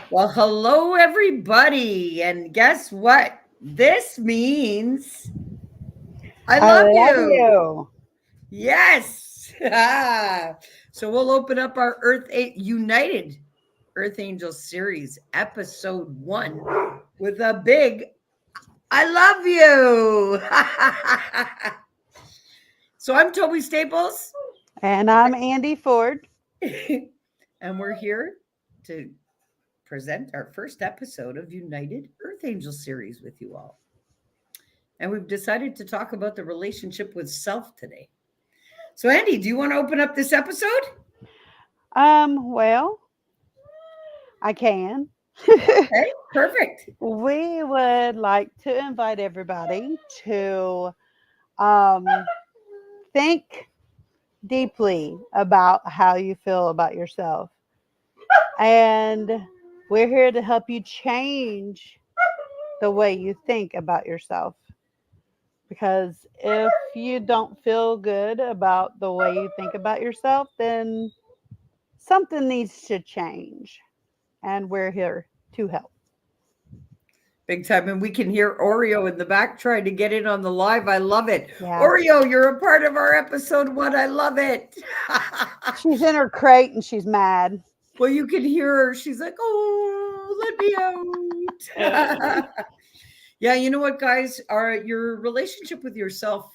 Well, hello, everybody. And guess what? This means I I love love you. you. Yes. So we'll open up our United Earth Angels series, episode 1, with a big I love you. So I'm Toby Staples, And I'm Andy Ford. and we're here to present our first episode of United Earth Angel series with you all. And we've decided to talk about the relationship with self today. So, Andy, do you want to open up this episode? Well, I can. Okay, perfect. We would like to invite everybody to um, think deeply about how you feel about yourself. And we're here to help you change the way you think about yourself. Because if you don't feel good about the way you think about yourself, then something needs to change. And we're here to help. Big time. And we can hear Oreo in the back trying to get in on the live. I love it. Yeah. Oreo, you're a part of our episode 1. I love it. She's in her crate and she's mad. Well, you can hear her. She's like, oh, let me out. Yeah, you know what, guys? Your relationship with yourself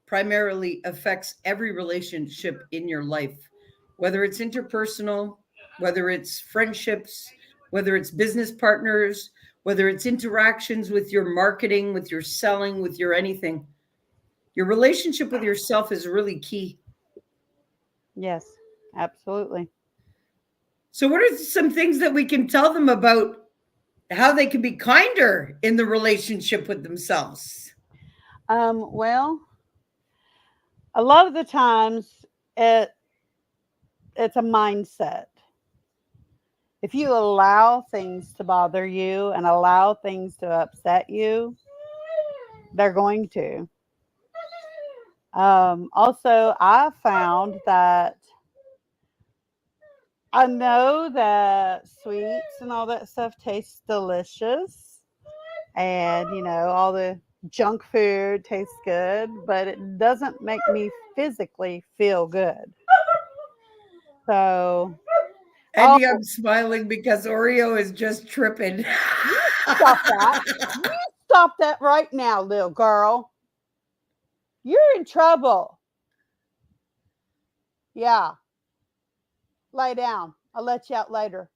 primarily affects every relationship in your life, whether it's interpersonal, whether it's friendships, whether it's business partners, whether it's interactions with your marketing, with your selling, with your anything. Your relationship with yourself is really key. Yes, absolutely. So, what are some things that we can tell them about how they can be kinder in the relationship with themselves? Well, a lot of the times it it's a mindset. If you allow things to bother you and allow things to upset you, they're going to. Also, I found that I know that sweets and all that stuff tastes delicious, and all the junk food tastes good, but it doesn't make me physically feel good. So, oh, Andy, I'm smiling because Oreo is just tripping. you stop that. You stop that right now, little girl. You're in trouble. Yeah, lay down. I'll let you out later.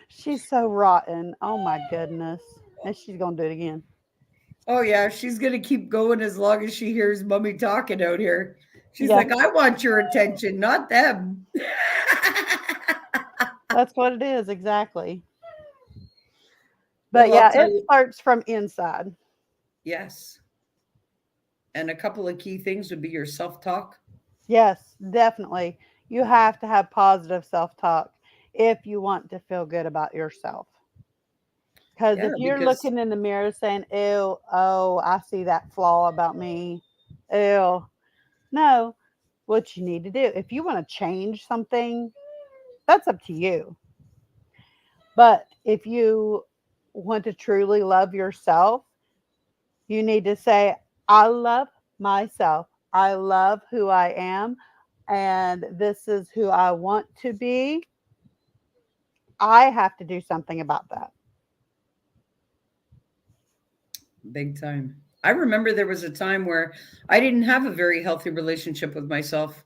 She's so rotten. Oh my goodness. And she's going to do it again. Oh yeah, she's gonna keep going as long as she hears mommy talking out here. She's Yeah, like, I want your attention, not them. that's what it is. Exactly. But Well, I'll yeah, tell it you, starts from inside. yes. And a couple of key things would be your self-talk. Yes, definitely. You have to have positive self talk if you want to feel good about yourself. Because Yeah, if you're because looking in the mirror saying, ew, oh, I see that flaw about me, ew, no, what you need to do, if you want to change something, that's up to you. But if you want to truly love yourself, you need to say, I love myself. I love who I am. And this is who I want to be. I have to do something about that. big time. I remember there was a time where I didn't have a very healthy relationship with myself.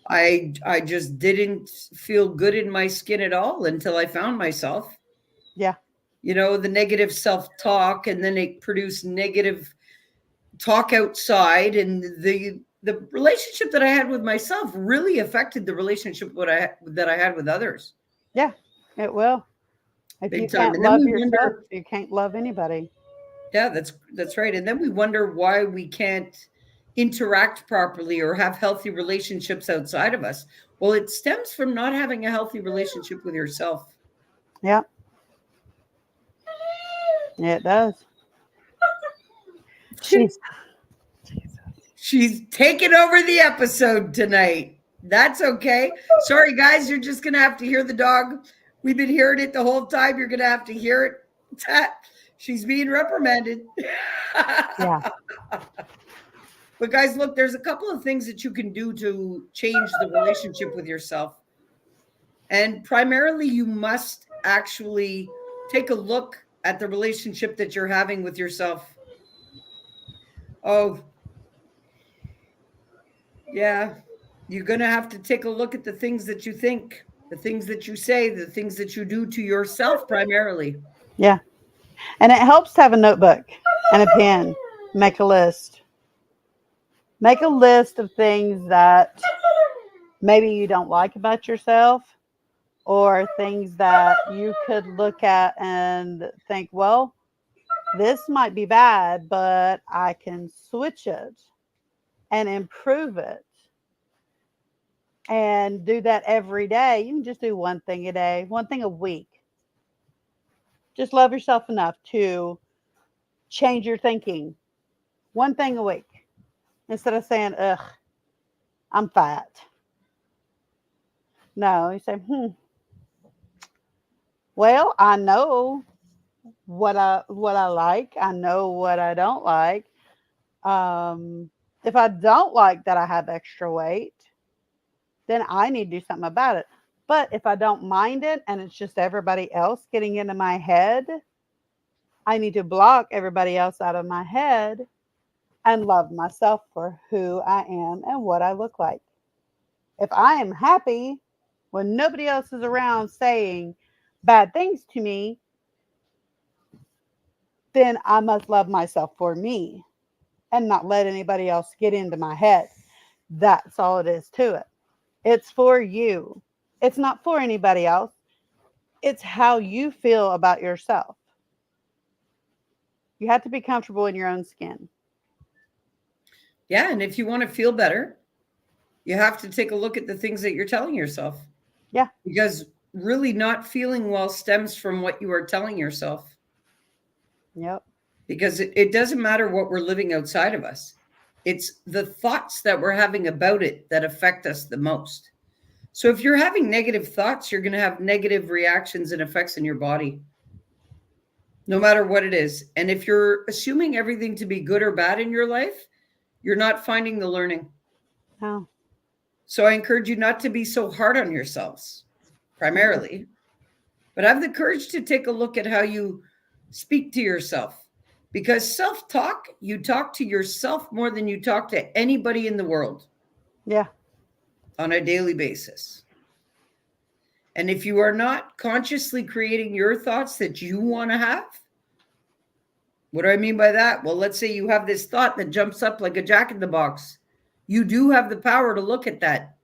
I just didn't feel good in my skin at all until I found myself. Yeah. The negative self-talk, and then it produced negative talk outside, and the relationship that I had with myself really affected the relationship that I had with others. Yeah. It will. If you Big time. can't And then love we yourself, wonder, you can't love anybody. yeah, that's right. And then we wonder why we can't interact properly or have healthy relationships outside of us. Well, it stems from not having a healthy relationship with yourself. Yeah, it does. She's She's taking over the episode tonight. That's okay. Sorry, guys. You're just going to have to hear the dog. We've been hearing it the whole time. You're going to have to hear it. She's being reprimanded. Yeah. But guys, look, there's a couple of things that you can do to change the relationship with yourself. And primarily, you must actually take a look at the relationship that you're having with yourself. Oh, yeah. You're going to have to take a look at the things that you think, the things that you say, the things that you do to yourself primarily. Yeah. And it helps to have a notebook and a pen. Make a list. Make a list of things that maybe you don't like about yourself, or things that you could look at and think, well, this might be bad, but I can switch it and improve it. And do that every day. You can just do one thing a day, one thing a week. Just love yourself enough to change your thinking. One thing a week. Instead of saying, ugh, I'm fat. No, you say, well, I know what I like. I know what I don't like. If I don't like that I have extra weight, then I need to do something about it. But if I don't mind it and it's just everybody else getting into my head, I need to block everybody else out of my head and love myself for who I am and what I look like. If I am happy when nobody else is around saying bad things to me, then I must love myself for me and not let anybody else get into my head. That's all it is to it. It's for you. It's not for anybody else. It's how you feel about yourself. You have to be comfortable in your own skin. Yeah. And if you want to feel better, you have to take a look at the things that you're telling yourself. Yeah. Because really not feeling well stems from what you are telling yourself. Yep. Because it doesn't matter what we're living outside of us. It's the thoughts that we're having about it that affect us the most. So if you're having negative thoughts, you're going to have negative reactions and effects in your body, no matter what it is. And if you're assuming everything to be good or bad in your life, you're not finding the learning. Oh. So I encourage you not to be so hard on yourselves, primarily, but have the courage to take a look at how you speak to yourself. Because self-talk, you talk to yourself more than you talk to anybody in the world. Yeah. On a daily basis. And if you are not consciously creating your thoughts that you want to have, what do I mean by that? Well, let's say you have this thought that jumps up like a jack in the box. You do have the power to look at that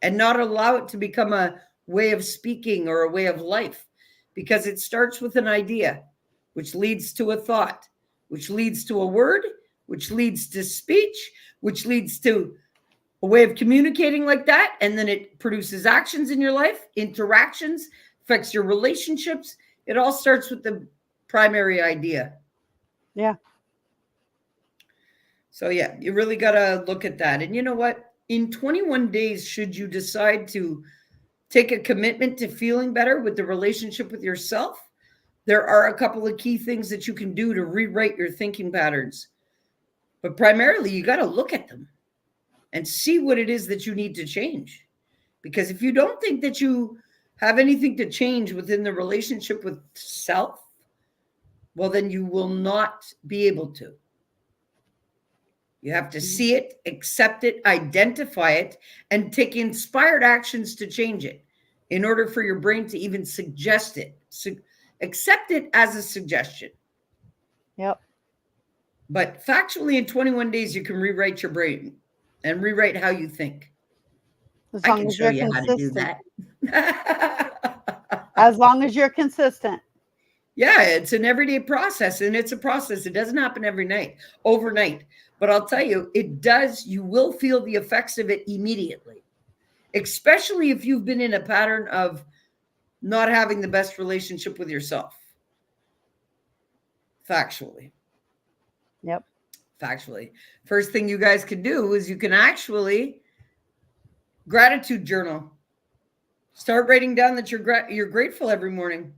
and not allow it to become a way of speaking or a way of life, because it starts with an idea, which leads to a thought, which leads to a word, which leads to speech, which leads to a way of communicating like that. And then it produces actions in your life, interactions, affects your relationships. It all starts with the primary idea. Yeah. So yeah, you really got to look at that. And you know what? In 21 days, should you decide to take a commitment to feeling better with the relationship with yourself, there are a couple of key things that you can do to rewrite your thinking patterns. But primarily, you got to look at them and see what it is that you need to change. Because if you don't think that you have anything to change within the relationship with self, well, then you will not be able to. You have to see it, accept it, identify it, and take inspired actions to change it in order for your brain to even suggest it. So accept it as a suggestion. Yep. But factually, in 21 days, you can rewrite your brain and rewrite how you think. As I long can as show you're you how to do consistent. that. As long as you're consistent. Yeah, it's an everyday process, and it's a process. It doesn't happen overnight. But I'll tell you, it does. You will feel the effects of it immediately, especially if you've been in a pattern of not having the best relationship with yourself. Factually. Yep. factually. First thing you guys can do is you can actually gratitude journal. Start writing down that you're grateful every morning.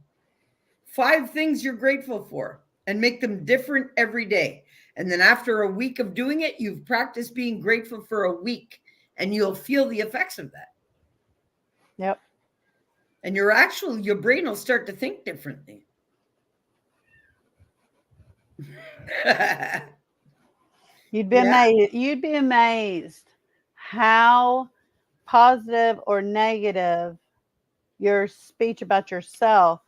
5 things you're grateful for, and make them different every day. And then after a week of doing it, you've practiced being grateful for a week, and you'll feel the effects of that. Yep. And your brain will start to think differently. You'd be amazed. You'd be amazed how positive or negative your speech about yourself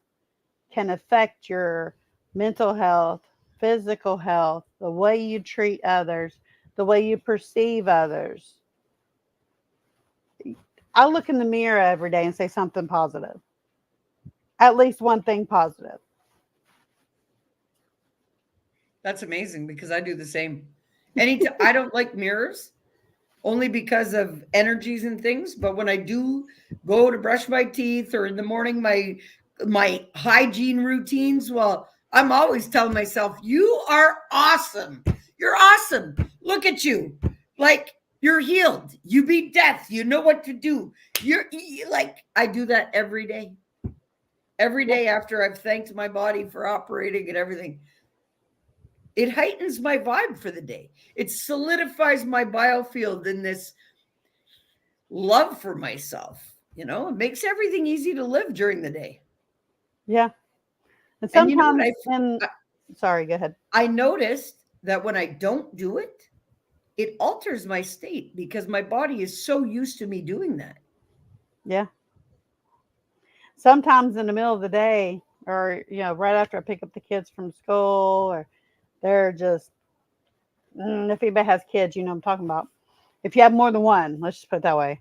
can affect your mental health, physical health, the way you treat others, the way you perceive others. I look in the mirror every day and say something positive. At least one thing positive. That's amazing, because I do the same. Anytime I don't like mirrors only because of energies and things, but when I do go to brush my teeth, or in the morning my hygiene routines, well, I'm always telling myself, you are awesome. You're awesome. Look at you. Like, you're healed. You beat death. You know what to do. I do that every day. Every day after I've thanked my body for operating and everything. It heightens my vibe for the day. It solidifies my biofield in this love for myself. It makes everything easy to live during the day. Yeah. And sometimes, sorry, go ahead. I noticed that when I don't do it, it alters my state, because my body is so used to me doing that. Yeah. Sometimes in the middle of the day, or, right after I pick up the kids from school, or they're just, if anybody has kids, I'm talking about. If you have more than one, let's just put it that way.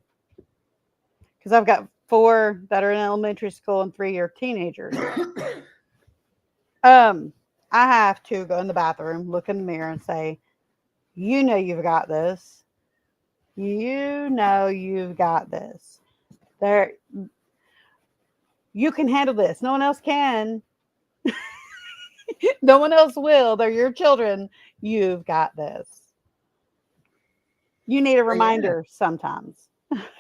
Because I've got 4 that are in elementary school and 3 are teenagers. I have to go in the bathroom, look in the mirror, and say, you've got this. You've got this. You can handle this. No one else can. No one else will. They're your children. You've got this. You need a reminder sometimes.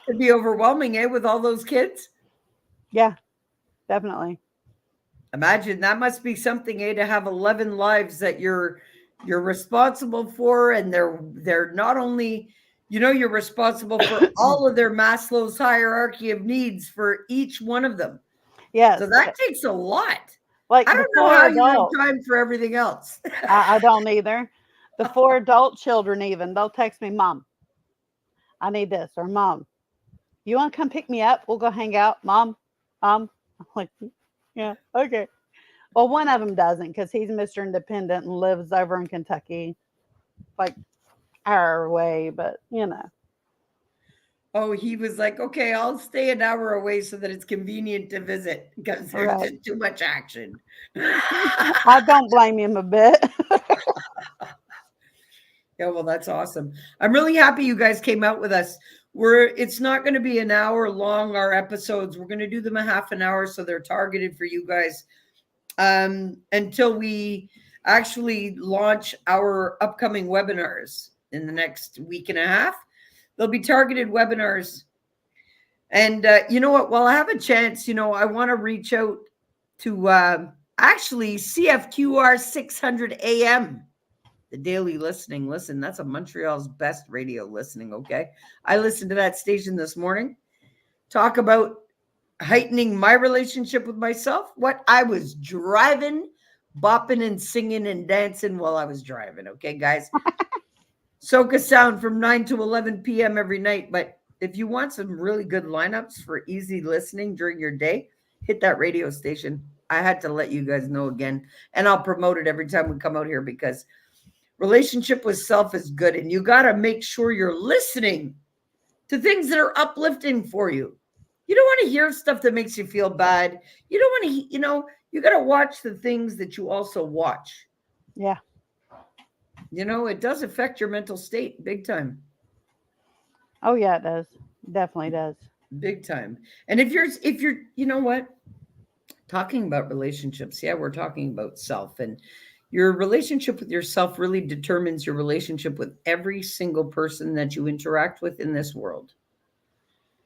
It'd be overwhelming, with all those kids. Yeah, definitely. Imagine that must be something, to have 11 lives that you're responsible for, and they're not only, you're responsible for all of their Maslow's hierarchy of needs for each one of them. Yes. So that takes a lot. Like, I don't know how you have time for everything else. I don't either. The 4 adult children, even, they'll text me, Mom, I need this, or Mom, you want to come pick me up? We'll go hang out. Mom. I'm like, yeah, okay. Well, one of them doesn't, because he's Mr. Independent and lives over in Kentucky, like our way, but Oh, he was like, okay, I'll stay an hour away so that it's convenient to visit, because there's just too much action. I don't blame him a bit. Yeah, well, that's awesome. I'm really happy you guys came out with us. It's not going to be an hour long, our episodes. We're going to do them a half an hour, so they're targeted for you guys, until we actually launch our upcoming webinars in the next week and a half. There'll be targeted webinars. And you know what? While I have a chance, I want to reach out to actually CFQR 600 AM, the daily listening. Listen, that's a Montreal's best radio listening, okay? I listened to that station this morning. Talk about heightening my relationship with myself. What I was driving, bopping and singing and dancing while I was driving, okay, guys? Soca Sound from 9 to 11 p.m. every night. But if you want some really good lineups for easy listening during your day, hit that radio station. I had to let you guys know again, and I'll promote it every time we come out here, because relationship with self is good, and you got to make sure you're listening to things that are uplifting for you. You don't want to hear stuff that makes you feel bad. You don't want to, you got to watch the things that you also watch. Yeah. It does affect your mental state big time. Oh yeah, it does. Definitely does. Big time. And if you're, you know what? Talking about relationships, yeah, we're talking about self. And, Your relationship with yourself really determines your relationship with every single person that you interact with in this world.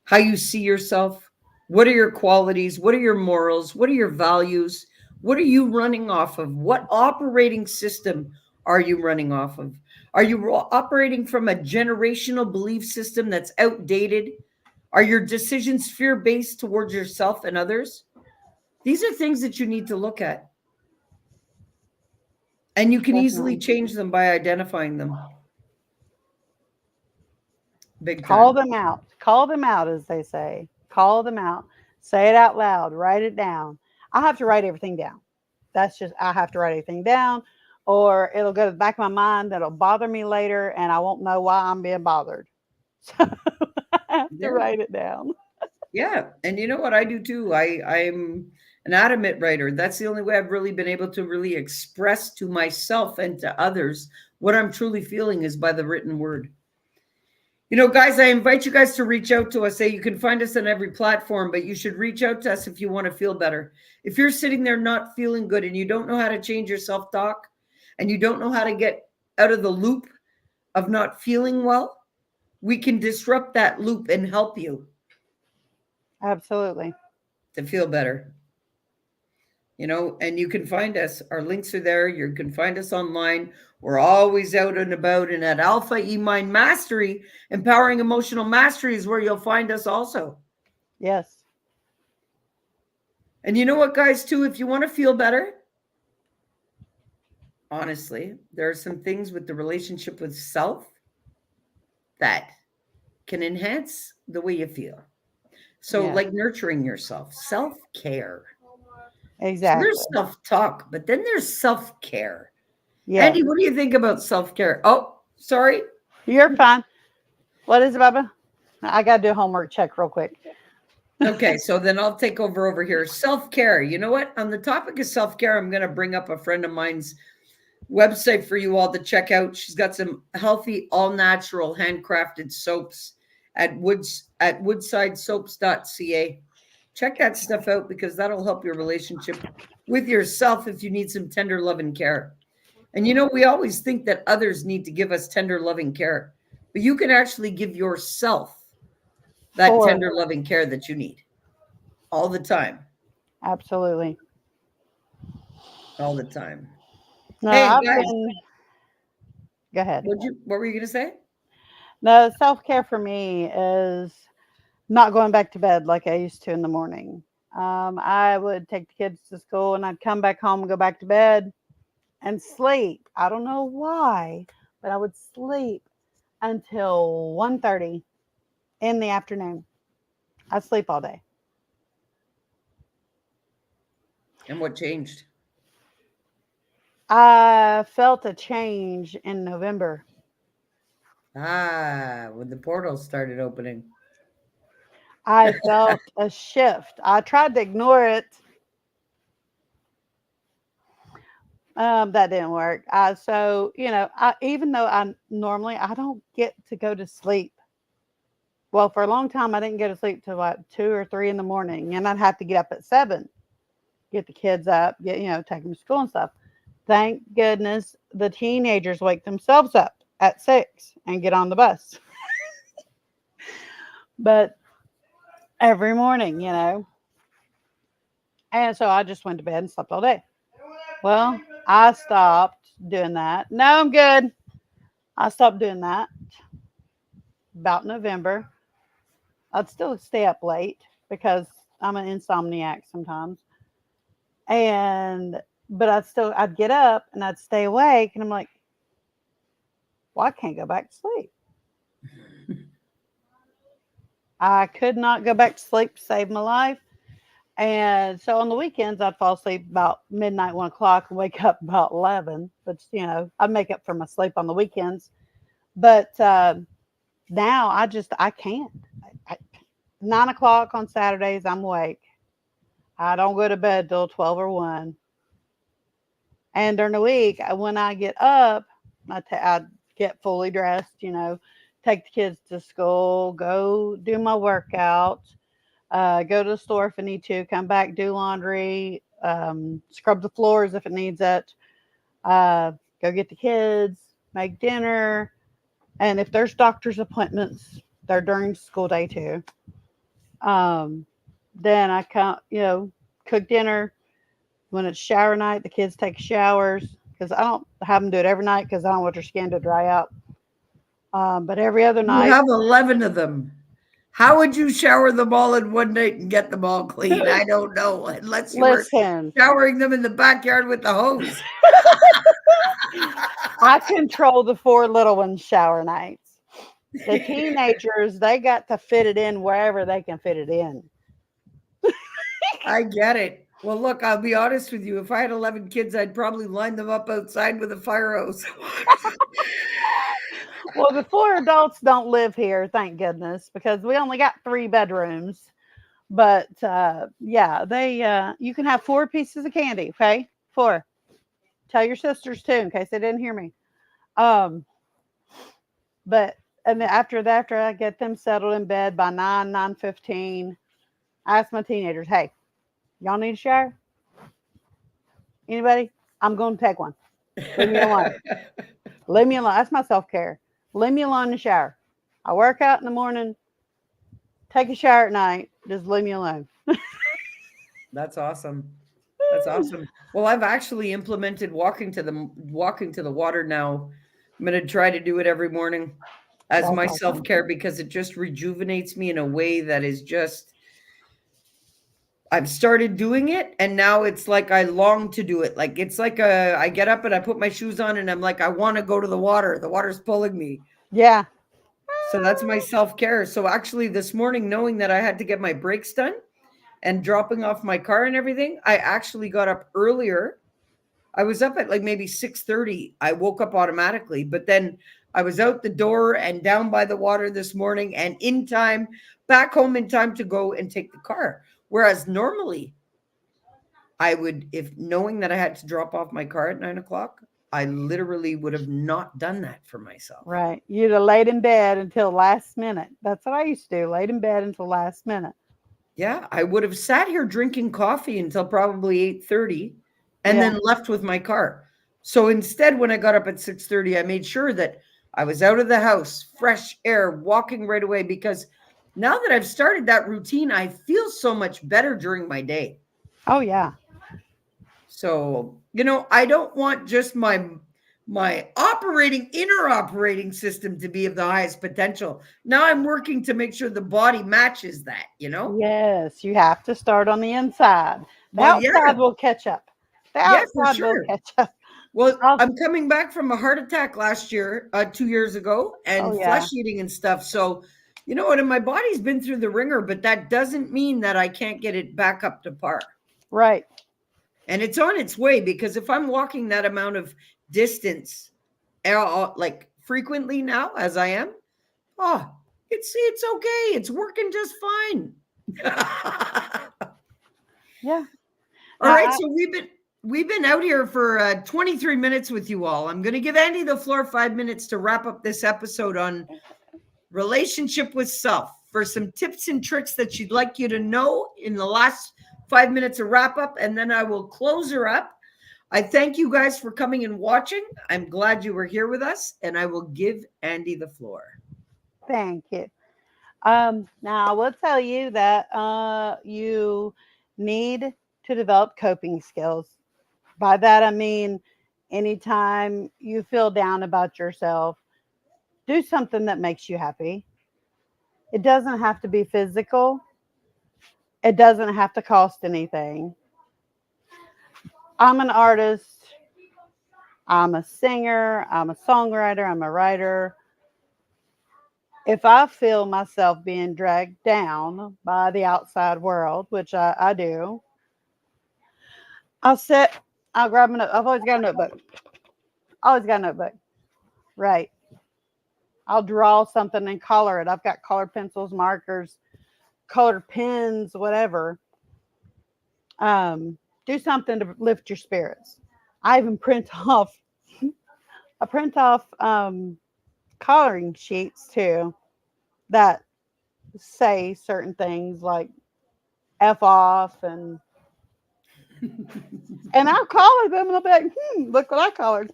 How you see yourself, what are your qualities, what are your morals, what are your values, what are you running off of, what operating system are you running off of? Are you operating from a generational belief system that's outdated? Are your decisions fear based towards yourself and others? These are things that you need to look at, and you can easily Definitely. change them by identifying them. Big Call time. them out. Call them out, as they say. Call them out. Say it out loud. Write it down. I have to write everything down. That's just, I have to write everything down, or it'll go to the back of my mind. That'll bother me later, and I won't know why I'm being bothered. So I have to Yeah. write it down. Yeah. And you know what I do too? I'm an adamant writer. That's the only way I've really been able to really express to myself and to others what I'm truly feeling is by the written word. Guys, I invite you guys to reach out to us. Say you can find us on every platform, but you should reach out to us if you want to feel better. If you're sitting there not feeling good and you don't know how to change your self talk and you don't know how to get out of the loop of not feeling well, we can disrupt that loop and help you Absolutely. to feel better. And you can find us. Our links are there. You can find us online. We're always out and about. And at Alpha E Mind Mastery, Empowering Emotional Mastery is where you'll find us also. Yes. And you know what, guys, too, if you want to feel better, honestly, there are some things with the relationship with self that can enhance the way you feel. So, Yeah. like nurturing yourself, self care. So, Exactly. there's self talk, but then there's self care. Yes. Andy, what do you think about self care? Oh, sorry. You're fine. What is it, Bubba? I got to do a homework check real quick. Okay, so then I'll take over here. Self care. You know what? On the topic of self care, I'm going to bring up a friend of mine's website for you all to check out. She's got some healthy, all natural, handcrafted soaps at woodsidesoaps.ca. Check that stuff out because that'll help your relationship with yourself if you need some tender love and care. And we always think that others need to give us tender loving care, but you can actually give yourself that Four. tender loving care that you need all the time. Absolutely. All the time. No, Hey I've guys, been. Go ahead. what were you gonna say? No, self care for me is not going back to bed like I used to in the morning. I would take the kids to school and I'd come back home and go back to bed and sleep. I don't know why, but I would sleep until 1:30 in the afternoon. I sleep all day. And what changed? I felt a change in November. When the portals started opening. I felt a shift. I tried to ignore it. That didn't work. So even though I don't get to go to sleep. Well, for a long time, I didn't go to sleep till like 2 or 3 in the morning, and I'd have to get up at 7, get the kids up, take them to school and stuff. Thank goodness the teenagers wake themselves up at 6 and get on the bus. But every morning, and so I just went to bed and slept all day. Well, I stopped doing that. No, I'm good. I stopped doing that about November. I'd still stay up late because I'm an insomniac sometimes. But I'd get up and I'd stay awake and I'm like, well, I can't go back to sleep. I could not go back to sleep to save my life. And so on the weekends, I'd fall asleep about midnight, 1 o'clock, and wake up about 11. But, I'd make up for my sleep on the weekends. But now I can't. 9 o'clock on Saturdays, I'm awake. I don't go to bed till 12 or 1. And during the week, when I get up, I get fully dressed, take the kids to school, go do my workout, go to the store if I need to, come back, do laundry, scrub the floors if it needs it, Go get the kids, make dinner, and if there's doctor's appointments, they're during school day too. Um, then I come, cook dinner. When it's shower night, the kids take showers because I don't have them do it every night because I don't want their skin to dry out. But every other You night, have 11 of them. How would you shower them all in one night and get them all clean? I don't know, unless you were listen, showering them in the backyard with the hose. I control the 4 little ones' shower nights. The teenagers, they got to fit it in wherever they can fit it in. I get it. Well, look, I'll be honest with you. If I had 11 kids, I'd probably line them up outside with a fire hose. Well, the 4 adults don't live here, thank goodness, because we only got 3 bedrooms. But yeah, they you can have 4 pieces of candy, okay? 4. Tell your sisters too, in case they didn't hear me. Um, but and then after I get them settled in bed by 9:15, I ask my teenagers, hey, y'all need a shower? Anybody? I'm going to take one. Leave me alone. Leave me alone. That's my self-care. Leave me alone in the shower. I work out in the morning, take a shower at night. Just leave me alone. That's awesome. That's awesome. Well, I've actually implemented walking to the water now. I'm going to try to do it every morning as That's my awesome. self-care because it just rejuvenates me in a way that is just I've started doing it and now it's like I long to do it. Like it's like I get up and I put my shoes on and I'm like I want to go to the water. The water's pulling me. Yeah. So that's my self-care. So actually this morning knowing that I had to get my brakes done and dropping off my car and everything, I actually got up earlier. I was up at like maybe 6:30. I woke up automatically, but then I was out the door and down by the water this morning and in time, back home in time to go and take the car. Whereas normally I would, if knowing that I had to drop off my car at 9 o'clock, I literally would have not done that for myself. Right. You'd have laid in bed until last minute. That's what I used to do. Laid in bed until last minute. Yeah, I would have sat here drinking coffee until probably 8:30 and Yeah. then left with my car. So instead when I got up at 6:30, I made sure that I was out of the house, fresh air, walking right away because now that I've started that routine, I feel so much better during my day. Oh yeah. So, I don't want just my inner operating system to be of the highest potential. Now I'm working to make sure the body matches that. Yes, you have to start on the inside. The Well, yeah. outside will catch up. The Yeah, for outside will sure. catch up. Well, Oh, I'm coming back from a heart attack last year, 2 years ago, and oh yeah. flesh eating and stuff. So, you know what? And my body's been through the ringer, but that doesn't mean that I can't get it back up to par. Right. And it's on its way because if I'm walking that amount of distance, like frequently now, as I am, oh, it's okay. It's working just fine. Yeah. All right, so we've been out here for 23 minutes with you all. I'm going to give Andy the floor 5 minutes to wrap up this episode on relationship with self for some tips and tricks that she'd like you to know in the last 5 minutes of wrap up, and then I will close her up. I thank you guys for coming and watching. I'm glad you were here with us, and I will give Andy the floor. Thank you. Now I will tell you that you need to develop coping skills. By that I mean anytime you feel down about yourself, do something that makes you happy. It doesn't have to be physical. It doesn't have to cost anything. I'm an artist. I'm a singer. I'm a songwriter. I'm a writer. If I feel myself being dragged down by the outside world, which I do, I'll grab a note. I've always got a notebook. Always got a notebook. Right. I'll draw something and color it. I've got colored pencils, markers, colored pens, whatever. Do something to lift your spirits. I even print off coloring sheets too that say certain things like F off and And I'll collar them and they'll be like, look what I collared.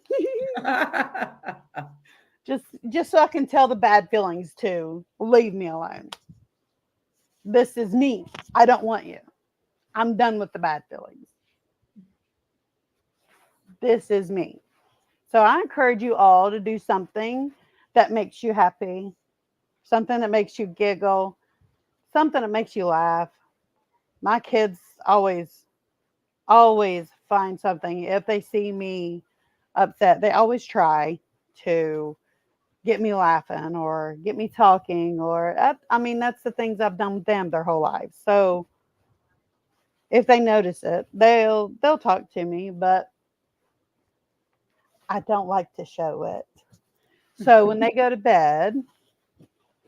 just so I can tell the bad feelings to leave me alone. This is me. I don't want you. I'm done with the bad feelings. This is me. So I encourage you all to do something that makes you happy, something that makes you giggle, something that makes you laugh. My kids always find something. If they see me upset, they always try to get me laughing or get me talking, or I mean, that's the things I've done with them their whole lives. So if they notice it, they'll talk to me, but I don't like to show it. So when they go to bed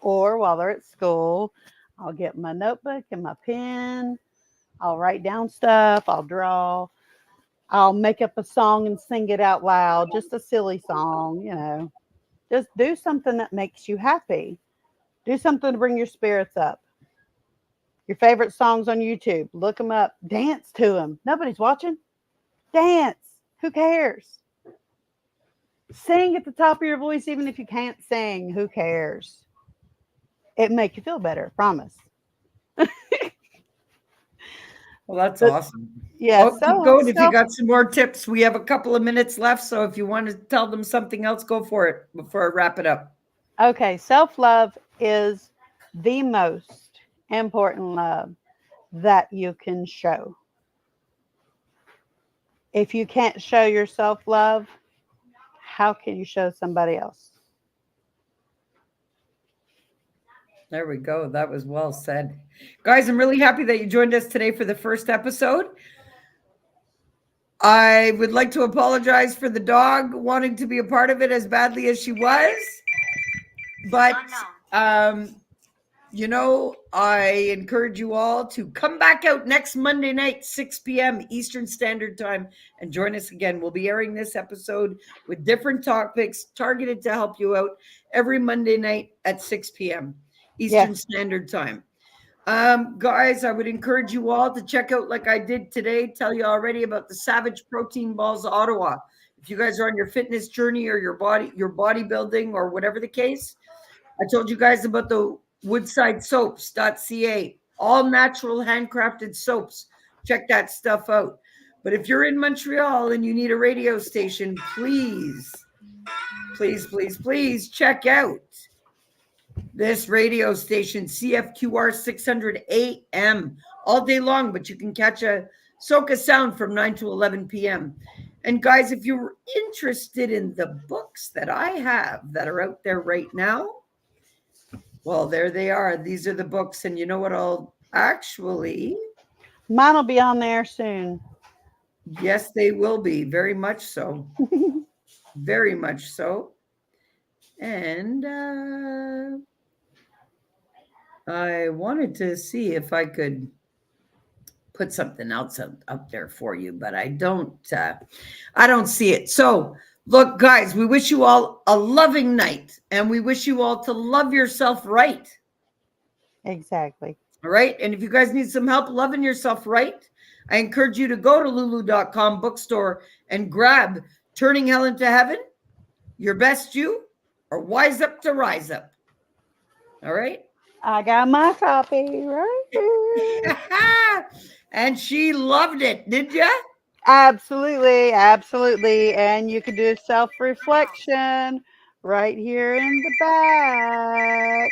or while they're at school, I'll get my notebook and my pen. I'll write down stuff. I'll draw. I'll make up a song and sing it out loud, just a silly song, you know. Just do something that makes you happy. Do something to bring your spirits up. Your favorite songs on YouTube, look them up. Dance to them. Nobody's watching. Dance. Who cares? Sing at the top of your voice, even if you can't sing. Who cares? It make you feel better. Promise. Well, that's awesome. Yeah. Oh, keep going. If you got some more tips, we have a couple of minutes left. So if you want to tell them something else, go for it before I wrap it up. Okay. Self-love is the most important love that you can show. If you can't show your self-love, how can you show somebody else? There we go. That was well said. Guys, I'm really happy that you joined us today for the first episode. I would like to apologize for the dog wanting to be a part of it as badly as she was. But, you know, I encourage you all to come back out next Monday night, 6 p.m. Eastern Standard Time, and join us again. We'll be airing this episode with different topics targeted to help you out every Monday night at 6 p.m. Eastern Standard Time. Guys, I would encourage you all to check out, like I did today, tell you already about the Savage Protein Balls Ottawa. If you guys are on your fitness journey or your bodybuilding or whatever the case, I told you guys about the woodsidesoaps.ca, all natural handcrafted soaps. Check that stuff out. But if you're in Montreal and you need a radio station, please check out this radio station, CFQR 600 AM, all day long, but you can catch a Soca sound from 9 to 11 p.m. And guys, if you're interested in the books that I have that are out there right now, well, there they are. These are the books. And you know what? Mine will be on there soon. Yes, they will be. Very much so. Very much so. And I wanted to see if I could put something else up there for you, but I don't see it. So look, guys, we wish you all a loving night, and we wish you all to love yourself right. Exactly. All right. And if you guys need some help loving yourself right, I encourage you to go to lulu.com bookstore and grab Turning Hell into Heaven, Your Best You, or Wise Up to Rise Up. All right. I got my copy right here. And she loved it. Did you? Absolutely. Absolutely. And you can do self-reflection right here in the back.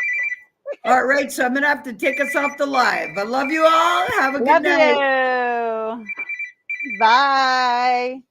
All right. So I'm going to have to take us off the live. I love you all. Have a good night. Love you. Bye.